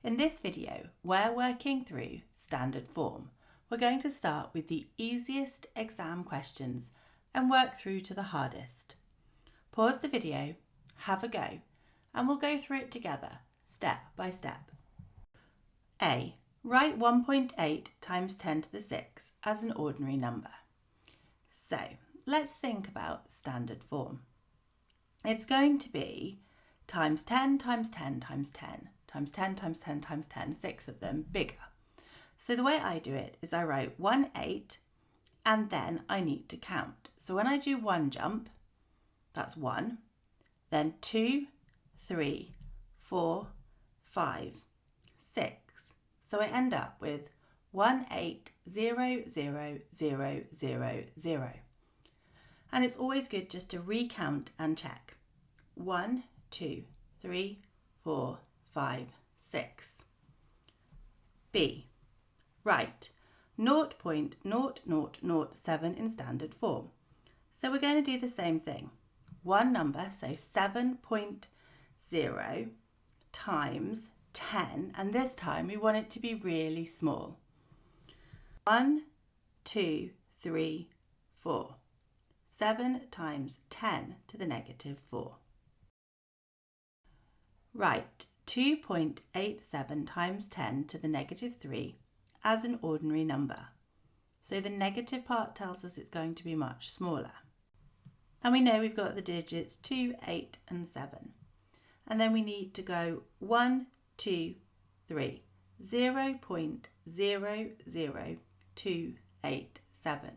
In this video, we're working through standard form. We're going to start with the easiest exam questions and work through to the hardest. Pause the video, have a go, and we'll go through it together, step by step. A. Write 1.8 times 10 to the 6 as an ordinary number. So, let's think about standard form. It's going to be times 10 times 10 times 10 times 10 times 10 times 10, 6 of them, bigger. So the way I do it is I write 1, 8, and then I need to count. So when I do one jump, that's 1, then 2, 3, 4, 5, 6. So I end up with 1, 8, 0, 0, 0, 0, 0. And it's always good just to recount and check. 1, 2, 3, 4, 5, 6. B. Write 0.0007 in standard form. So we're going to do the same thing. One number, so 7.0 times 10, and this time we want it to be really small. 1, 2, 3, 4. 7 times 10 to the negative 4. Write 2.87 times 10 to the negative 3 as an ordinary number. So the negative part tells us it's going to be much smaller. And we know we've got the digits 2, 8 and 7. And then we need to go 1, 2, 3, 0.00287.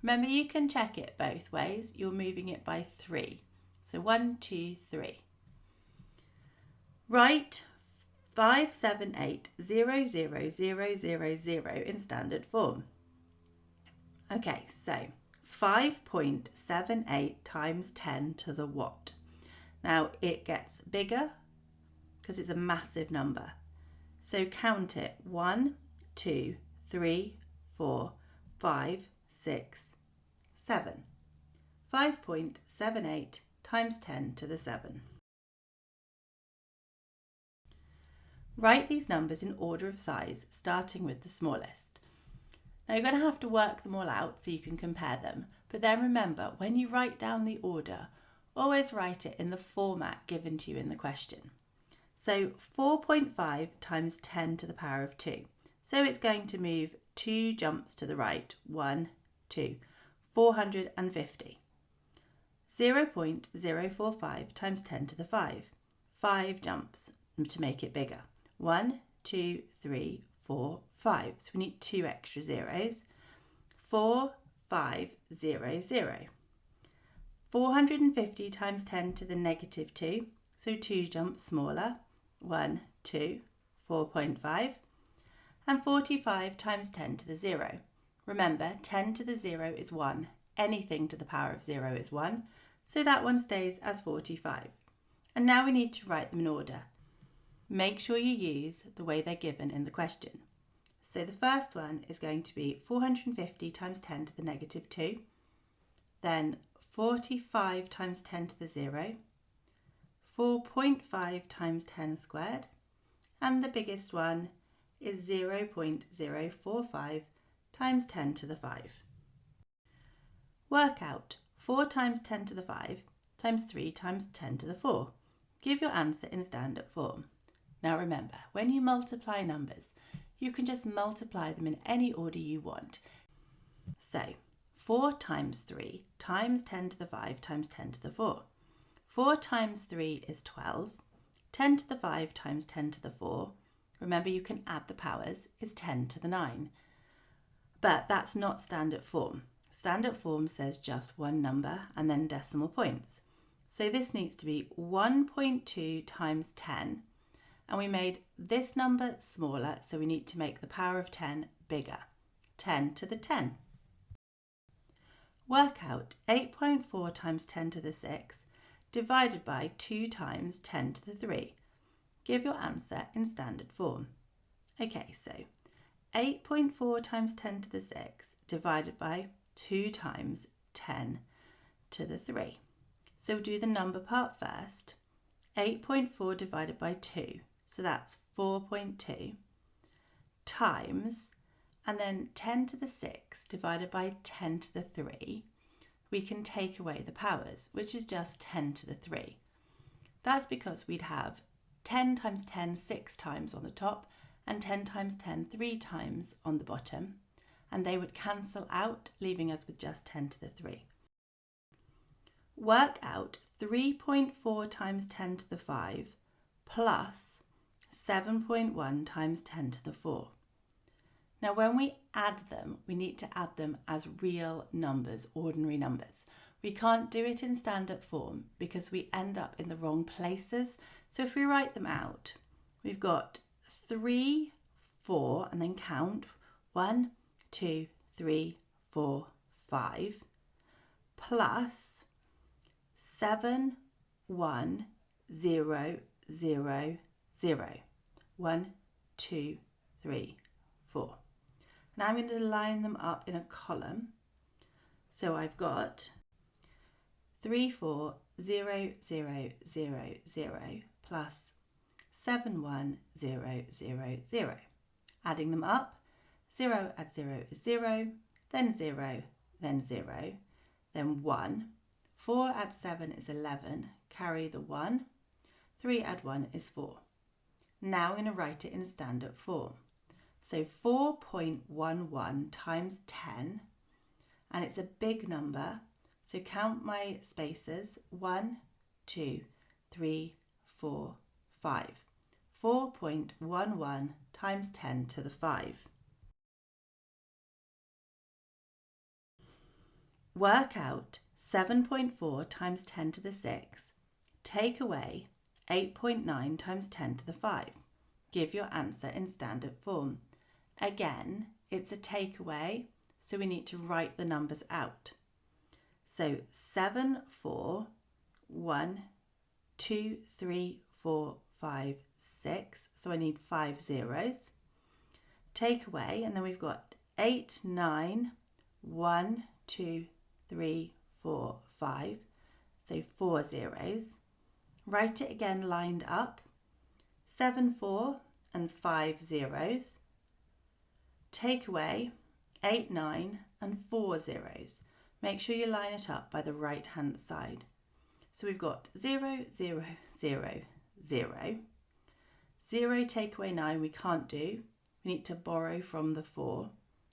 Remember, you can check it both ways. You're moving it by 3. So 1, 2, 3. Write 578,000,000 in standard form. Okay, so 5.78 times 10 to the what? Now it gets bigger because it's a massive number. So count it. 1, 2, 3, 4, 5, 6, 7. 5.78 times 10 to the 7. Write these numbers in order of size, starting with the smallest. Now you're going to have to work them all out so you can compare them, but then remember, when you write down the order, always write it in the format given to you in the question. So 4.5 times 10 to the power of 2. So it's going to move 2 jumps to the right. 1, 2, 450. 0.045 times 10 to the 5. 5 jumps to make it bigger. 1, 2, 3, 4, 5. So we need 2 extra zeros. 4, 5, 0, 0. 450 times 10 to the negative 2. So 2 jumps smaller. 1, 2, 4.5. And 45 times 10 to the 0. Remember, 10 to the 0 is 1. Anything to the power of 0 is 1. So that one stays as 45. And now we need to write them in order. Make sure you use the way they're given in the question. So the first one is going to be 450 times 10 to the negative 2, then 45 times 10 to the 0, 4.5 times 10 squared, and the biggest one is 0.045 times 10 to the 5. Work out 4 times 10 to the 5 times 3 times 10 to the 4. Give your answer in standard form. Now remember, when you multiply numbers, you can just multiply them in any order you want. So 4 times 3 times 10 to the 5 times 10 to the 4. 4 times 3 is 12. 10 to the 5 times 10 to the 4. Remember, you can add the powers, is 10 to the 9. But that's not standard form. Standard form says just one number and then decimal points. So this needs to be 1.2 times 10. And we made this number smaller, so we need to make the power of 10 bigger. 10 to the 10. Work out 8.4 times 10 to the 6 divided by 2 times 10 to the 3. Give your answer in standard form. Okay, so 8.4 times 10 to the 6 divided by 2 times 10 to the 3. So do the number part first. 8.4 divided by 2. so that's 4.2, times, and then 10 to the 6 divided by 10 to the 3, we can take away the powers, which is just 10 to the 3. That's because we'd have 10 times 10 6 times on the top and 10 times 10 3 times on the bottom, and they would cancel out, leaving us with just 10 to the 3. Work out 3.4 times 10 to the 5 plus 7.1 times 10 to the 4. Now when we add them, we need to add them as real numbers, ordinary numbers. We can't do it in standard form because we end up in the wrong places. So if we write them out, we've got 3, 4, and then count 1, 2, 3, 4, 5, plus 7, 1, 0, 0, 0. 1, 2, 3, 4. Now I'm going to line them up in a column. So I've got 3, 4, 0, 0, 0, 0 plus 7, 1, 0, 0, 0. Adding them up, 0 add 0 is 0, then 0, then 0, then 1. 4 add 7 is 11, carry the 1. 3 add 1 is 4. Now I'm going to write it in standard form. So 4.11 times 10, and it's a big number, so count my spaces, 1, 2, 3, 4, 5. 4.11 times 10 to the 5. Work out 7.4 times 10 to the 6. Take away 8.9 times 10 to the 5. Give your answer in standard form. Again, it's a takeaway, so we need to write the numbers out. So 7, 4, 1, 2, 3, 4, 5, 6. So I need 5 zeros. Take away, and then we've got 8, 9, 1, 2, 3, 4, 5. So 4 zeros. Write it again lined up. 7, 4 and 5 zeros. Take away 8, 9 and 4 zeros. Make sure you line it up by the right hand side. So we've got 0, 0, 0, 0. 0 take away 9 we can't do. We need to borrow from the 4.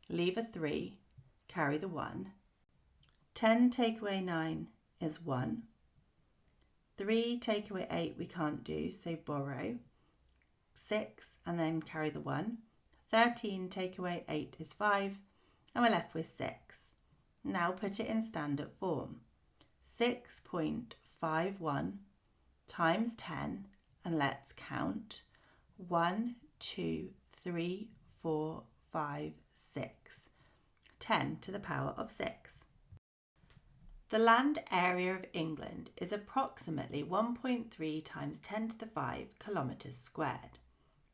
Leave a 3, carry the 1. 10 take away 9 is 1. 3 take away 8 we can't do, so borrow. 6 and then carry the 1. 13 take away 8 is 5, and we're left with 6. Now put it in standard form. 6.51 times 10, and let's count. 1, 2, 3, 4, 5, 6. 10 to the power of 6. The land area of England is approximately 1.3 times 10 to the 5 kilometres squared.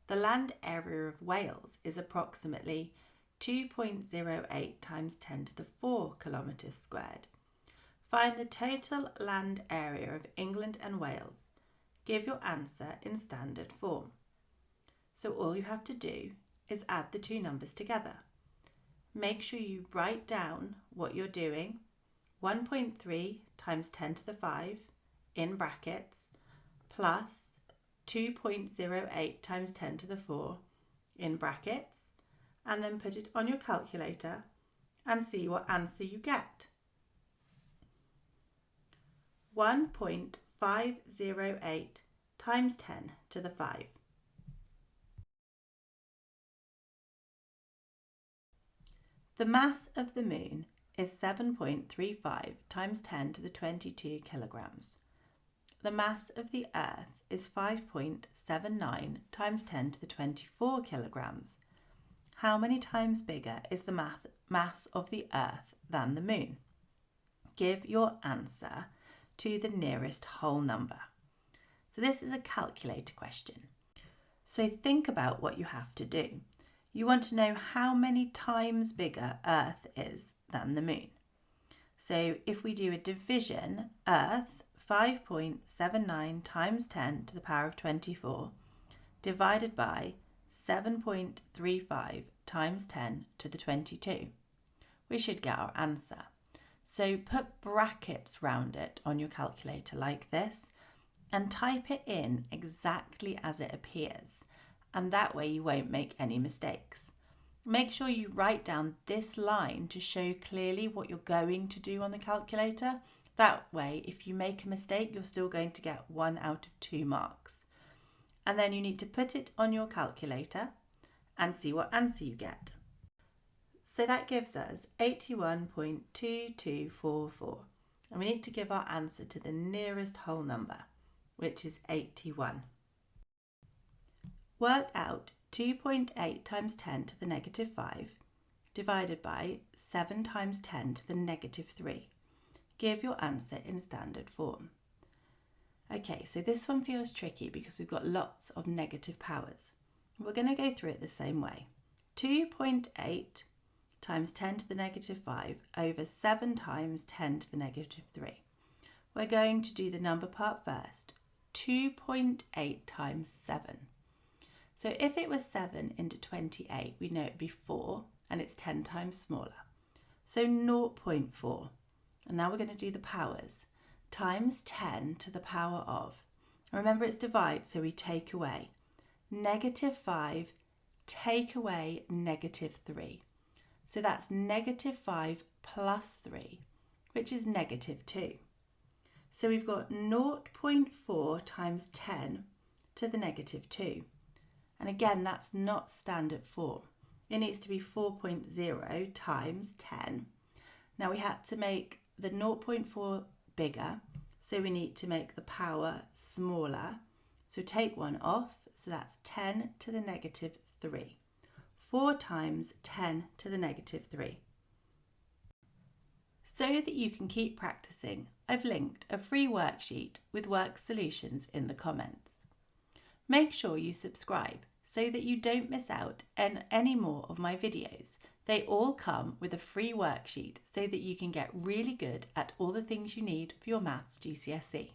The land area of Wales is approximately 2.08 times 10 to the 4 kilometres squared. Find the total land area of England and Wales. Give your answer in standard form. So all you have to do is add the two numbers together. Make sure you write down what you're doing. 1.3 times 10 to the 5 in brackets plus 2.08 times 10 to the 4 in brackets, and then put it on your calculator and see what answer you get. 1.508 times 10 to the 5. The mass of the moon is 7.35 times 10 to the 22 kilograms. The mass of the Earth is 5.79 times 10 to the 24 kilograms. How many times bigger is the mass of the Earth than the moon? Give your answer to the nearest whole number. So this is a calculator question. So think about what you have to do. You want to know how many times bigger Earth is than the moon. So if we do a division, Earth 5.79 times 10 to the power of 24 divided by 7.35 times 10 to the 22. We should get our answer. So put brackets round it on your calculator like this and type it in exactly as it appears, and that way you won't make any mistakes. Make sure you write down this line to show clearly what you're going to do on the calculator. That way, if you make a mistake, you're still going to get 1 out of 2 marks. And then you need to put it on your calculator and see what answer you get. So that gives us 81.2244. And we need to give our answer to the nearest whole number, which is 81. Work out 2.8 times 10 to the negative 5 divided by 7 times 10 to the negative 3. Give your answer in standard form. Okay, so this one feels tricky because we've got lots of negative powers. We're going to go through it the same way. 2.8 times 10 to the negative 5 over 7 times 10 to the negative 3. We're going to do the number part first. 2.8 times 7. So if it was 7 into 28, we know it'd be 4, and it's 10 times smaller. So 0.4. And now we're going to do the powers. Times 10 to the power of. Remember, it's divide, so we take away. Negative 5, take away negative 3. So that's negative 5 plus 3, which is negative 2. So we've got 0.4 times 10 to the negative 2. And again, that's not standard form. It needs to be 4.0 times 10. Now we had to make the 0.4 bigger, so we need to make the power smaller. So take 1 off, so that's 10 to the negative 3. 4 times 10 to the negative 3. So that you can keep practicing, I've linked a free worksheet with work solutions in the comments. Make sure you subscribe so that you don't miss out on any more of my videos. They all come with a free worksheet so that you can get really good at all the things you need for your maths GCSE.